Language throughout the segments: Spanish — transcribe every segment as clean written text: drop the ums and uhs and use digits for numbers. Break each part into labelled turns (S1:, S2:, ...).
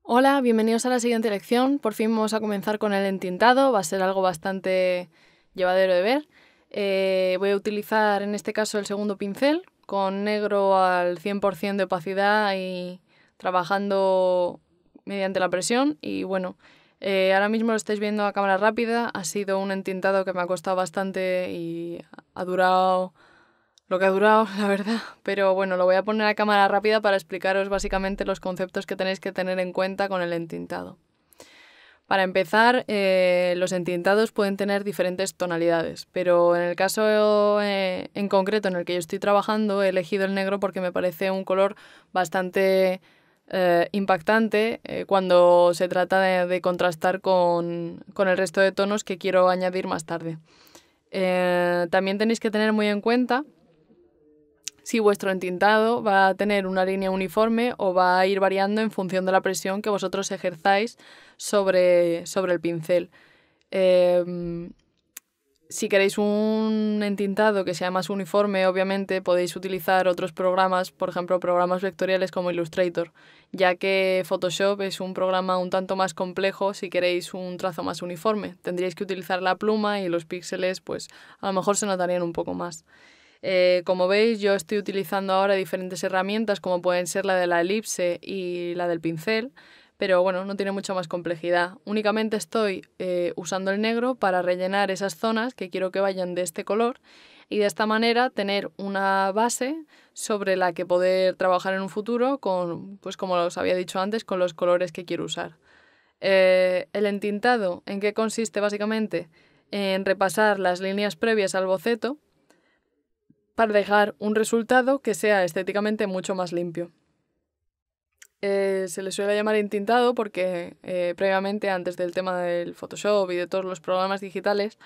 S1: Hola, bienvenidos a la siguiente lección. Por fin vamos a comenzar con el entintado. Va a ser algo bastante llevadero de ver. Voy a utilizar en este caso el segundo pincel con negro al 100% de opacidad y trabajando mediante la presión. Y bueno, ahora mismo lo estáis viendo a cámara rápida. Ha sido un entintado que me ha costado bastante y ha durado lo que ha durado, la verdad. Pero bueno, lo voy a poner a cámara rápida para explicaros básicamente los conceptos que tenéis que tener en cuenta con el entintado. Para empezar, los entintados pueden tener diferentes tonalidades, pero en el caso en concreto en el que yo estoy trabajando he elegido el negro porque me parece un color bastante impactante cuando se trata de contrastar con el resto de tonos que quiero añadir más tarde. También tenéis que tener muy en cuenta si vuestro entintado va a tener una línea uniforme o va a ir variando en función de la presión que vosotros ejerzáis sobre el pincel. Si queréis un entintado que sea más uniforme, obviamente podéis utilizar otros programas, por ejemplo, programas vectoriales como Illustrator, ya que Photoshop es un programa un tanto más complejo si queréis un trazo más uniforme. Tendríais que utilizar la pluma y los píxeles, pues a lo mejor se notarían un poco más. Como veis, yo estoy utilizando ahora diferentes herramientas como pueden ser la de la elipse y la del pincel, pero bueno, no tiene mucha más complejidad. Únicamente estoy usando el negro para rellenar esas zonas que quiero que vayan de este color y de esta manera tener una base sobre la que poder trabajar en un futuro con, pues como os había dicho antes, con los colores que quiero usar. El entintado, ¿en qué consiste básicamente? En repasar las líneas previas al boceto para dejar un resultado que sea estéticamente mucho más limpio. Se le suele llamar entintado porque previamente, antes del tema del Photoshop y de todos los programas digitales,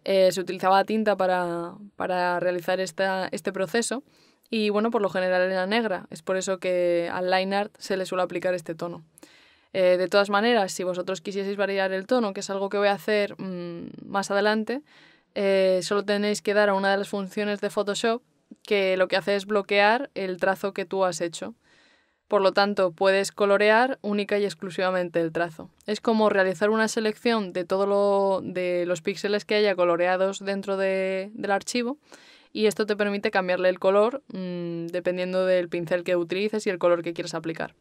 S1: se utilizaba tinta para realizar este proceso y bueno, por lo general era negra. Es por eso que al line art se le suele aplicar este tono. De todas maneras, si vosotros quisieseis variar el tono, que es algo que voy a hacer más adelante, solo tenéis que dar a una de las funciones de Photoshop que lo que hace es bloquear el trazo que tú has hecho. Por lo tanto, puedes colorear única y exclusivamente el trazo. Es como realizar una selección de de los píxeles que haya coloreados dentro del archivo y esto te permite cambiarle el color dependiendo del pincel que utilices y el color que quieras aplicar.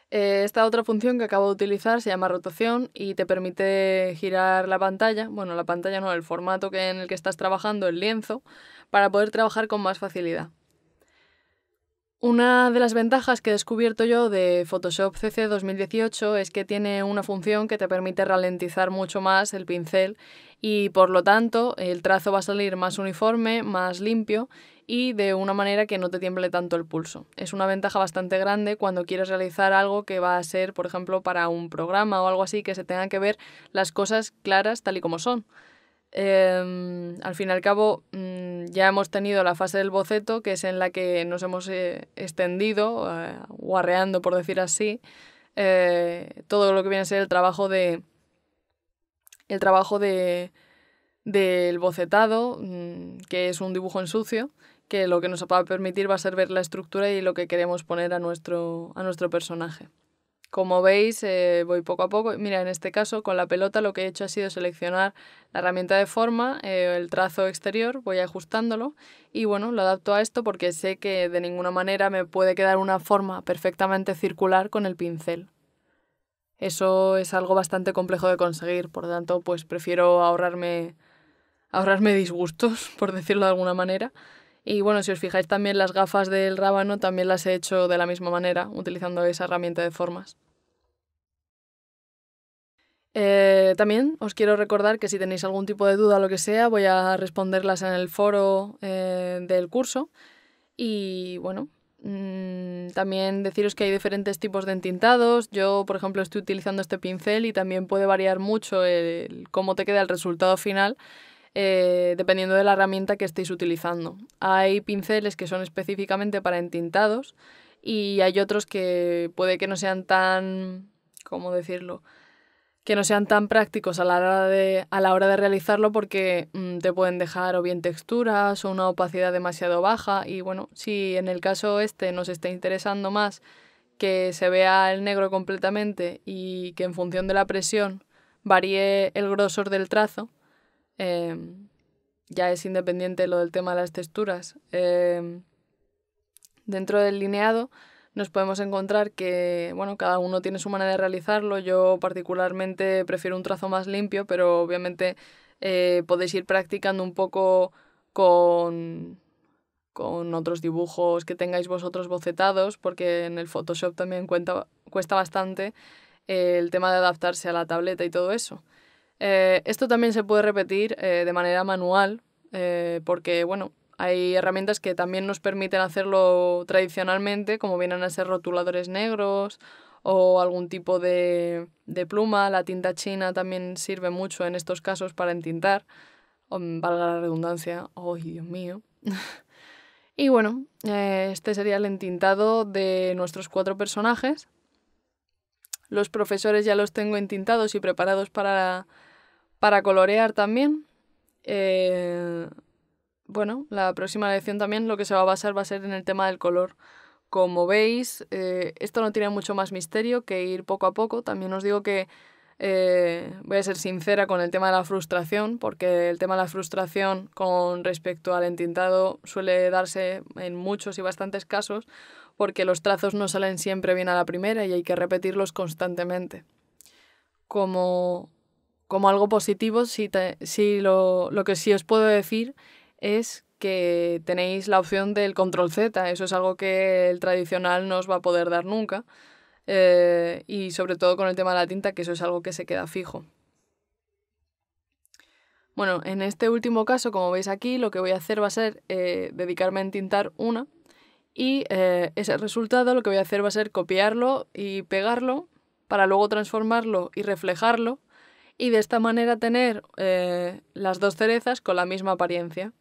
S1: Esta otra función que acabo de utilizar se llama rotación y te permite girar la pantalla, bueno, la pantalla no, el formato en el que estás trabajando, el lienzo, para poder trabajar con más facilidad. Una de las ventajas que he descubierto yo de Photoshop CC 2018 es que tiene una función que te permite ralentizar mucho más el pincel y por lo tanto el trazo va a salir más uniforme, más limpio y de una manera que no te tiemble tanto el pulso. Es una ventaja bastante grande cuando quieres realizar algo que va a ser, por ejemplo, para un programa o algo así que se tengan que ver las cosas claras tal y como son. Al fin y al cabo, ya hemos tenido la fase del boceto, que es en la que nos hemos extendido, guarreando por decir así, todo lo que viene a ser el trabajo del bocetado, que es un dibujo en sucio, que lo que nos va a permitir va a ser ver la estructura y lo que queremos poner a nuestro personaje. Como veis, voy poco a poco. Mira, en este caso, con la pelota lo que he hecho ha sido seleccionar la herramienta de forma, el trazo exterior, voy ajustándolo y bueno, lo adapto a esto porque sé que de ninguna manera me puede quedar una forma perfectamente circular con el pincel. Eso es algo bastante complejo de conseguir, por lo tanto, pues prefiero ahorrarme disgustos, por decirlo de alguna manera. Y bueno, si os fijáis también las gafas del rábano también las he hecho de la misma manera, utilizando esa herramienta de formas. También os quiero recordar que si tenéis algún tipo de duda o lo que sea, voy a responderlas en el foro del curso. Y bueno, también deciros que hay diferentes tipos de entintados. Yo, por ejemplo, estoy utilizando este pincel y también puede variar mucho cómo te queda el resultado final dependiendo de la herramienta que estéis utilizando. Hay pinceles que son específicamente para entintados y hay otros que puede que no sean tan, ¿cómo decirlo?, que no sean tan prácticos a la hora de realizarlo porque te pueden dejar o bien texturas o una opacidad demasiado baja y bueno, si en el caso este nos está interesando más que se vea el negro completamente y que en función de la presión varíe el grosor del trazo. Ya es independiente lo del tema de las texturas. Dentro del lineado nos podemos encontrar que, bueno, cada uno tiene su manera de realizarlo. Yo particularmente prefiero un trazo más limpio, pero obviamente podéis ir practicando un poco con otros dibujos que tengáis vosotros bocetados, porque en el Photoshop también cuesta bastante el tema de adaptarse a la tableta y todo eso. Esto también se puede repetir de manera manual, porque, bueno, hay herramientas que también nos permiten hacerlo tradicionalmente, como vienen a ser rotuladores negros o algún tipo de pluma. La tinta china también sirve mucho en estos casos para entintar, valga la redundancia. ¡Ay, Dios mío! Y bueno, este sería el entintado de nuestros 4 personajes. Los profesores ya los tengo entintados y preparados para colorear también. Bueno, la próxima lección también lo que se va a basar va a ser en el tema del color. Como veis, esto no tiene mucho más misterio que ir poco a poco. También os digo que voy a ser sincera con el tema de la frustración, porque el tema de la frustración con respecto al entintado suele darse en muchos y bastantes casos, porque los trazos no salen siempre bien a la primera y hay que repetirlos constantemente. Como algo positivo, lo que sí os puedo decir es que tenéis la opción del control Z. Eso es algo que el tradicional no os va a poder dar nunca. Y sobre todo con el tema de la tinta, que eso es algo que se queda fijo. Bueno, en este último caso, como veis aquí, lo que voy a hacer va a ser dedicarme a entintar una, y ese resultado lo que voy a hacer va a ser copiarlo y pegarlo para luego transformarlo y reflejarlo, y de esta manera tener las 2 cerezas con la misma apariencia.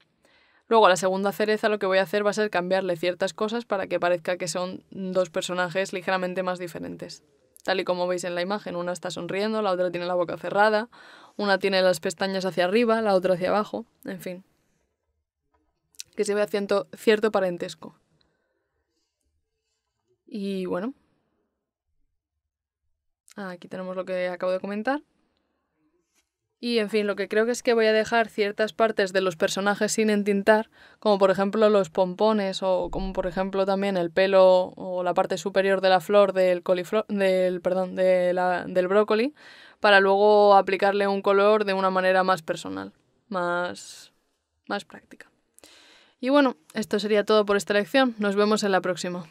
S1: Luego a la segunda cereza lo que voy a hacer va a ser cambiarle ciertas cosas para que parezca que son 2 personajes ligeramente más diferentes. Tal y como veis en la imagen, una está sonriendo, la otra tiene la boca cerrada, una tiene las pestañas hacia arriba, la otra hacia abajo, en fin. Que se vea cierto parentesco. Y bueno, aquí tenemos lo que acabo de comentar. Y en fin, lo que creo que es que voy a dejar ciertas partes de los personajes sin entintar, como por ejemplo los pompones, o como por ejemplo también el pelo o la parte superior de la flor del brócoli, para luego aplicarle un color de una manera más personal, más práctica. Y bueno, esto sería todo por esta lección. Nos vemos en la próxima.